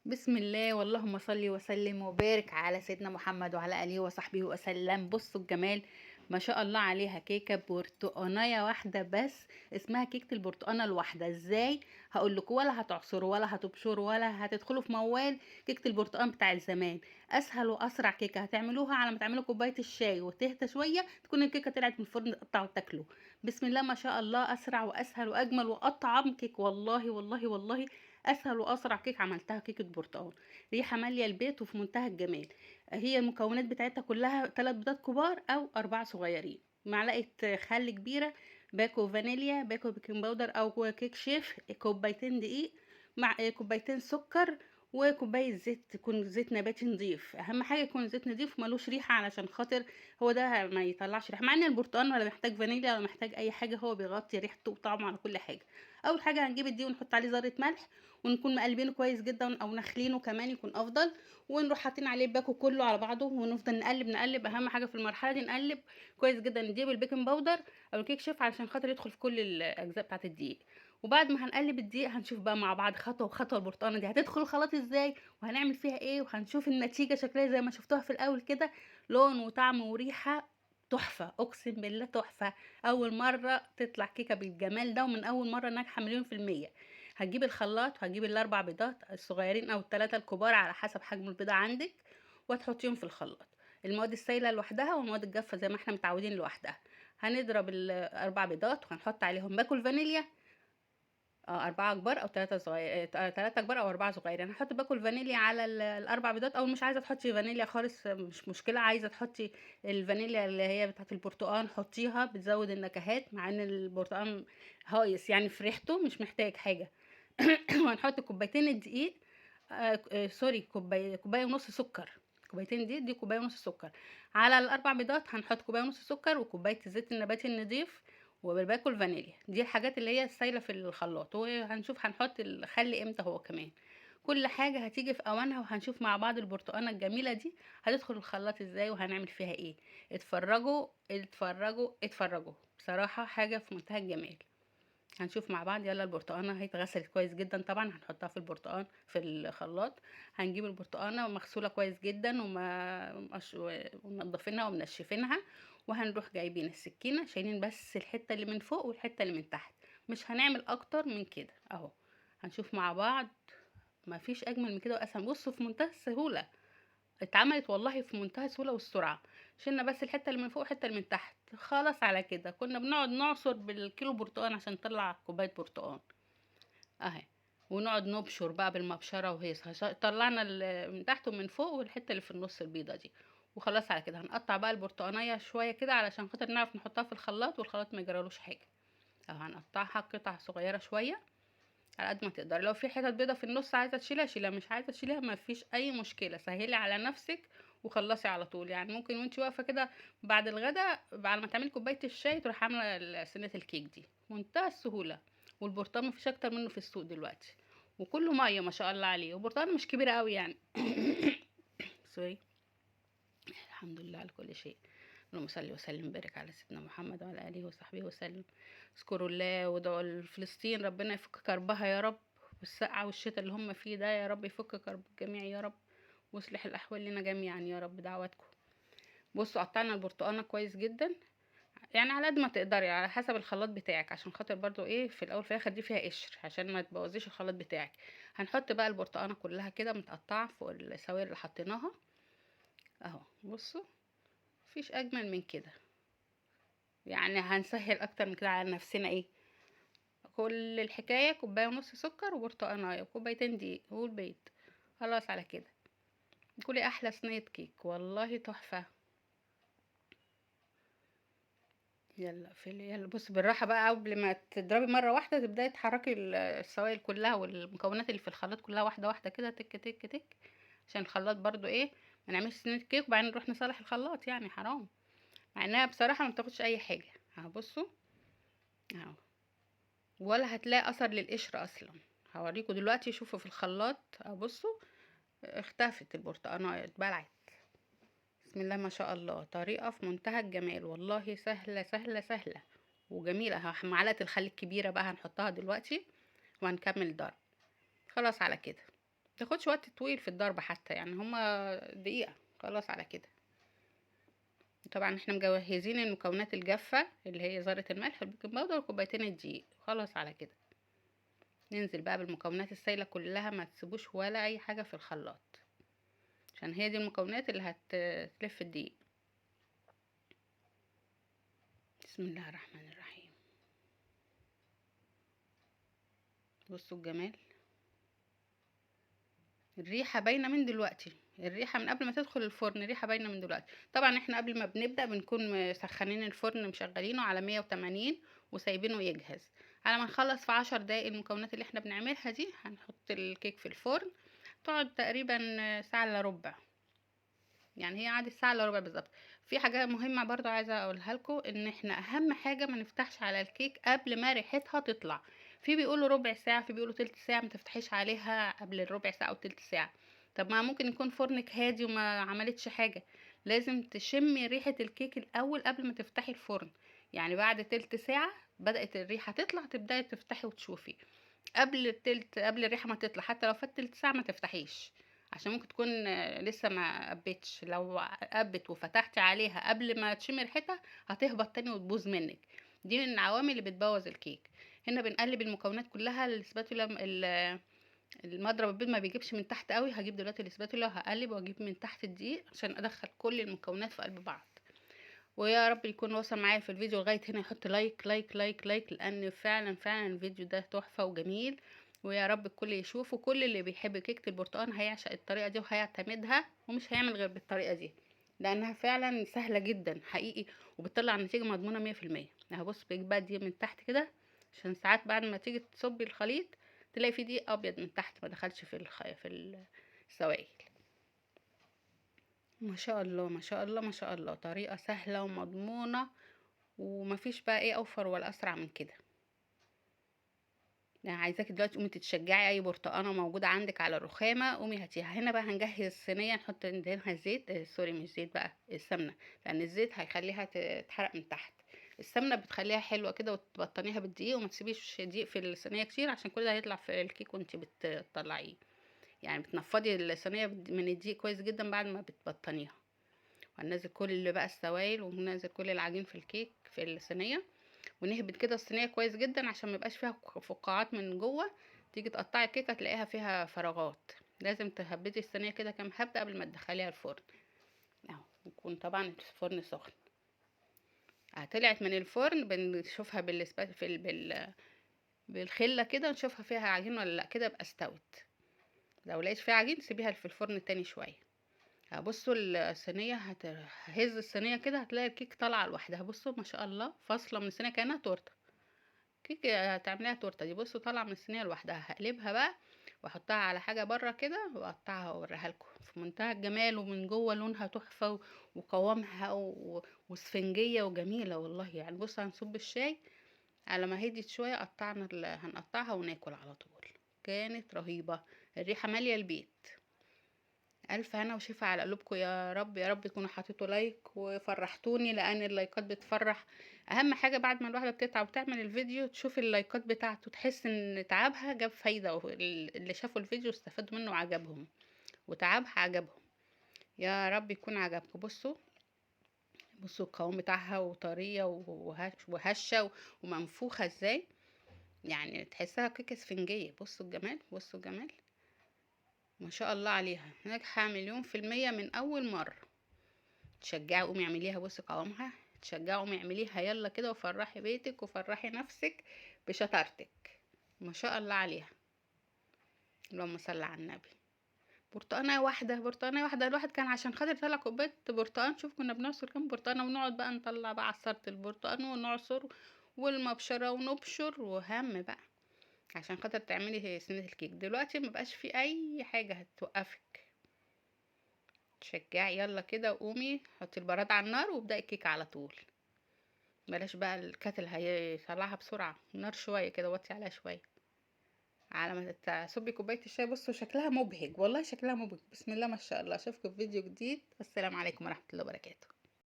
بسم الله واللهم صل وسلم وبارك على سيدنا محمد وعلى اله وصحبه وسلم. بصوا الجمال، ما شاء الله عليها. كيكه برتقانيه واحده بس، اسمها كيكه البرتقانه الواحده. ازاي؟ هقول لكم، ولا هتعصروا ولا هتبشروا ولا هتدخلوا في موال. كيكه البرتقان بتاع زمان اسهل واسرع كيكه هتعملوها. على ما تعملوا كوبايه الشاي وتهدى شويه تكون الكيكه طلعت من الفرن، تقطعوا وتاكلوا. بسم الله ما شاء الله، اسرع واسهل واجمل واطعم كيك. والله والله والله اسهل واسرع كيك عملتها كيكه برتقال. ريحه ماليه البيت وفي منتهى الجمال. هي المكونات بتاعتها كلها 3 بيضات كبار او 4 صغيرين، معلقه خل كبيره، باكو فانيليا، باكو بيكنج باودر او كيك شيف، كوبايتين دقيق، مع كوبايتين سكر، وكوبايه زيت، يكون زيت نباتي نضيف. اهم حاجه يكون زيت نضيف ملوش ريحه، علشان خاطر هو ده ما يطلعش ريحه، مع ان البرتقال ولا محتاج فانيليا ولا محتاج اي حاجه، هو بيغطي ريحته وطعمه على كل حاجه. اول حاجه هنجيب الدقيق ونحط عليه ذره ملح، ونكون مقلبينه كويس جدا او نخلينه كمان يكون افضل، ونروح حاطين عليه الباكو كله على بعضه، ونفضل نقلب نقلب. اهم حاجه في المرحله دي نقلب كويس جدا. نجيب البيكنج باودر او الكيك شيف علشان خاطر يدخل في كل الاجزاء بتاعه الدقيق. وبعد ما هنقلب الدقيق هنشوف بقى مع بعض خطوه بخطوه البرتقانه دي هتدخل الخلاط ازاي، وهنعمل فيها ايه، وهنشوف النتيجه شكلها زي ما شفتوها في الاول كده. لون وطعم وريحه تحفه، اقسم بالله تحفه. اول مره تطلع كيكه بالجمال ده، ومن اول مره ناجحه مليون في الميه. هتجيب الخلاط وهتجيب الاربع بيضات الصغيرين او الثلاثه الكبار على حسب حجم البيضه عندك، وتحطيهم في الخلاط. المواد السائله لوحدها والمواد الجافه زي ما احنا متعودين لوحدها. هنضرب الاربع بيضات وهنحط عليهم باكل فانيليا، 4 كبار أو 3 صغير، 3 كبار أو 4 صغيرين. هنحط باكل فانيليا على الأربع بيضات، أو مش عايزة تحطي فانيليا خالص مش مشكلة، عايزة تحطي الفانيليا اللي هي بتاعة البرتقال حطيها، بتزود النكهات، مع إن البرتقال هايص يعني في ريحته مش محتاج حاجة. وهنحط كوبايتين الدقيق، سوري، كوباية ونص سكر. كوبايتين دي كوباية ونص سكر. على الأربع بيضات هنحط كوباية ونص سكر وكوباية الزيت النباتي النضيف، وباكل فانيليا. دي الحاجات اللي هي السايله في الخلاط، وهنشوف هنحط الخل امتى هو كمان. كل حاجه هتيجي في اوانها، وهنشوف مع بعض البرتقانه الجميله دي هتدخل الخلاط ازاي وهنعمل فيها ايه. اتفرجوا اتفرجوا اتفرجوا، بصراحه حاجه في منتهى الجمال. هنشوف مع بعض. يلا، البرتقانه هي اتغسلت كويس جدا طبعا، هنحطها في البرتقان في الخلاط. هنجيب البرتقانه مغسوله كويس جدا ومنضفينها ومنشفينها، وهنروح جايبين السكينه شايلين بس الحته اللي من فوق والحته اللي من تحت، مش هنعمل اكتر من كده اهو. هنشوف مع بعض. مفيش اجمل من كده واسهل. بصوا في منتهى السهوله اتعملت، والله في منتهى السهوله والسرعه. شلنا بس الحته اللي من فوق والحته اللي من تحت، خلاص على كده. كنا بنقعد نعصر بالكيلو برتقان عشان نطلع كوبايه برتقان اهي، ونقعد نبشر بقى بالمبشره وهي طلعنا من تحت ومن فوق والحته اللي في النص البيضه دي. وخلاص على كده هنقطع بقى البرتقانيه شويه كده علشان خاطر نعرف نحطها في الخلاط والخلاط ما يجرالوش حاجه. اهو هنقطعها قطع صغيره شويه على قد ما تقدر. لو في حتت بيضه في النص عايزه تشيلها شيلها، مش عايزه تشيلها ما فيش اي مشكله، سهلي على نفسك وخلصي على طول. يعني ممكن وانت واقفه كده بعد الغدا، بعد ما تعملي كوبايه الشاي، تروح عامله صينيه الكيك دي، منتهى السهوله. والبرتقال مفيش اكتر منه في السوق دلوقتي، وكله ميه ما شاء الله عليه، وبرتقال مش كبيره قوي يعني. سوري. الحمد لله على كل شيء. اللهم صل وسلم وبارك على سيدنا محمد وعلى اله وصحبه وسلم. اذكروا الله وادعوا لفلسطين، ربنا يفك كربها يا رب، والسقعة والشتاء اللي هم فيه ده يا رب يفك كرب الجميع يا رب، واصلح الاحوال لنا جميعا يا رب، دعواتكم. بصوا قطعنا البرتقانه كويس جدا، يعني على قد ما تقدري على حسب الخلاط بتاعك، عشان خاطر برضو ايه في الاول في الاخر دي فيها قشر عشان ما تبوظيش الخلاط بتاعك. هنحط بقى البرتقانه كلها كده متقطعه فوق السوائل اللي حطيناها اهو. بصوا مفيش اجمل من كده، يعني هنسهل اكتر من كده على نفسنا ايه. كل الحكايه كوبايه ونص سكر وبرتقانه وكوبايتين دقيق والبيض، خلاص على كده. كلي احلى صينيه كيك، والله تحفه. يلا بص بالراحه بقى، قبل ما تضربي مره واحده تبداي تحركي السوائل كلها والمكونات اللي في الخلاط كلها واحده واحده كده، تك تك تك، عشان الخلاط برضو ايه، ما نعملش صينيه كيك وبعدين نروح نصلح الخلاط، يعني حرام. مع انها بصراحه ما بتاخدش اي حاجه اهو. بصوا اهو، ولا هتلاقي اثر للقشر اصلا. هوريكم دلوقتي، شوفوا في الخلاط اهو. بصوا اختفت البرتقانه، اتبلعت. بسم الله ما شاء الله، طريقه في منتهى الجمال، والله سهله سهله سهله وجميله. معلقه الخل الكبيره بقى هنحطها دلوقتي وهنكمل ضرب. خلاص على كده. متاخدش وقت طويل في الضرب حتى، يعني هما دقيقة خلاص على كده. طبعا احنا مجهزين المكونات الجافة اللي هي ذرة الملح والبيكنج باودر وكوبايتين الدقيق، خلاص على كده. ننزل بقى بالمكونات السايلة كلها، ما تسيبوش ولا اي حاجة في الخلاط، عشان هي دي المكونات اللي هتلف الدقيق. بسم الله الرحمن الرحيم. بصوا الجمال، الريحة باينة من دلوقتي، الريحة من قبل ما تدخل الفرن، الريحة باينة من دلوقتي. طبعا احنا قبل ما بنبدأ بنكون مسخنين الفرن، مشغلينه على 180 وسايبينه يجهز. على ما نخلص في 10 دقايق المكونات اللي احنا بنعملها دي، هنحط الكيك في الفرن. تقعد تقريبا ساعة الا ربع، يعني هي قعدت ساعة الا ربع بالظبط. في حاجة مهمة برضو عايزة اقولها لكم، ان احنا اهم حاجة ما نفتحش على الكيك قبل ما ريحتها تطلع. في بيقولوا ربع ساعة، في بيقولوا تلت ساعة، ما تفتحيش عليها قبل الربع ساعة او تلت ساعة. طب ما ممكن يكون فرنك هادي وما عملتش حاجة. لازم تشمي ريحة الكيك الاول قبل ما تفتحي الفرن. يعني بعد تلت ساعة بدأت الريحة تطلع، تبدأي تفتحي وتشوفي. قبل الريحة ما تطلع، حتى لو فات تلت ساعة ما تفتحيش، عشان ممكن تكون لسه ما قبتش. لو قبت وفتحتي عليها قبل ما تشمي ريحتها، هتهبط تاني وتبوظ منك. دي من العوامل اللي بتبوظ الكيك. هنا بنقلب المكونات كلها. السباتولا المضرب البيض ما بيجيبش من تحت قوي، هجيب دلوقتي السباتولا هقلب واجيب من تحت الدقيق عشان ادخل كل المكونات في قلب بعض. ويا رب يكون وصل معايا في الفيديو لغايه هنا، يحط لايك لايك لايك لايك، لان فعلا فعلا الفيديو ده تحفه وجميل. ويا رب الكل يشوفه، كل اللي بيحب كيكه البرتقال هيعشق الطريقه دي وهيعتمدها، ومش هيعمل غير بالطريقه دي، لانها فعلا سهله جدا حقيقي، وبتطلع النتيجه مضمونه 100%. هبص بجيب بقى دي من تحت كده، عشان ساعات بعد ما تيجي تصبي الخليط تلاقي فيه دقيق ابيض من تحت ما دخلش في السوائل. ما شاء الله ما شاء الله ما شاء الله، طريقة سهلة ومضمونة، ومفيش بقى ايه اوفر ولا اسرع من كده. يعني عايزاكي دلوقتي قومي تتشجعي، اي برتقانه موجوده عندك على الرخامه قومي هاتيها. هنا بقى هنجهز صينيه نحط ندهنها زيت، سوري مش زيت بقى، السمنه، لان الزيت هيخليها تتحرق من تحت. السمنه بتخليها حلوه كده، وتبطنيها بالدقيق، وما تسيبيش دقيق في الصينيه كتير، عشان كل ده هيطلع في الكيك وانت بتطلعيه. يعني بتنفضي الصينيه من الدقيق كويس جدا بعد ما بتبطنيها. وهننزل كل بقى السوائل، وننزل كل العجين في الكيك في الصينيه، ونهبط كده الصينيه كويس جدا عشان ما يبقاش فيها فقاعات من جوه. تيجي تقطعي الكيكه تلاقيها فيها فراغات. لازم تهبطي الصينيه كده كام هبده قبل ما تدخليها الفرن. اهو يكون طبعا الفرن سخن. طلعت من الفرن بنشوفها بالخله كده، نشوفها فيها عجين ولا لا، كده يبقى استوت. لو لقيت فيها عجين سيبيها في الفرن تاني شويه. بصوا الصينيه ههز الصينيه كده هتلاقي الكيك طالعه لوحدها. بصوا ما شاء الله، فاصله من الصينيه كانها تورته. كيك هتعمليها تورته دي، بصوا طالعه من الصينيه لوحدها. هقلبها بقى واحطها على حاجه بره كده واقطعها واوريها لكم في منتهى الجمال، ومن جوه لونها تحفه وقوامها وسفنجيه وجميله والله. يعني بصوا هنصب الشاي على ما هديت شويه، هنقطعها وناكل على طول. كانت رهيبه، الريحه ماليه البيت. الف هنا وشفا على قلوبكم يا رب. يا رب تكونوا حطيتوا لايك وفرحتوني، لان اللايكات بتفرح. اهم حاجه بعد ما الواحده بتتعب وتعمل الفيديو تشوف اللايكات بتاعته، تحس ان تعبها جاب فايده، اللي شافوا الفيديو استفادوا منه وعجبهم، وتعبها عجبهم. يا رب يكون عجبكم. بصوا بصوا القوام بتاعها وطريه وهشه ومنفوخه ازاي، يعني تحسها كيكه اسفنجيه. بصوا الجمال بصوا الجمال، ما شاء الله عليها، ناجحه 1000000% من اول مره. تشجعي قومي اعمليها. بصي قوامها، تشجعي قومي اعمليها يلا كده، وفرحي بيتك وفرحي نفسك بشطارتك. ما شاء الله عليها، اللهم صل على النبي. برتقانه واحده برتقانه واحده، الواحد كان عشان خاطر يطلع كوبايه برتقان، شوف كنا بنعصر كام برتقانه، ونقعد بقى نطلع بقى عصاره البرتقان ونعصر والمبشره ونبشر وهم بقى عشان خاطر تعملي صينيه الكيك. دلوقتي مبقاش في اي حاجه هتوقفك. تشجعي يلا كده وقومي حطي البراد على النار وابدأي الكيك على طول. بلاش بقى الكاتل هيطلعها بسرعة، النار شوية كده وطي عليها شوية على ما تصبي كوباية الشاي. بصوا شكلها مبهج والله، شكلها مبهج. بسم الله ما شاء الله. اشوفكم في فيديو جديد، والسلام عليكم ورحمة الله وبركاته.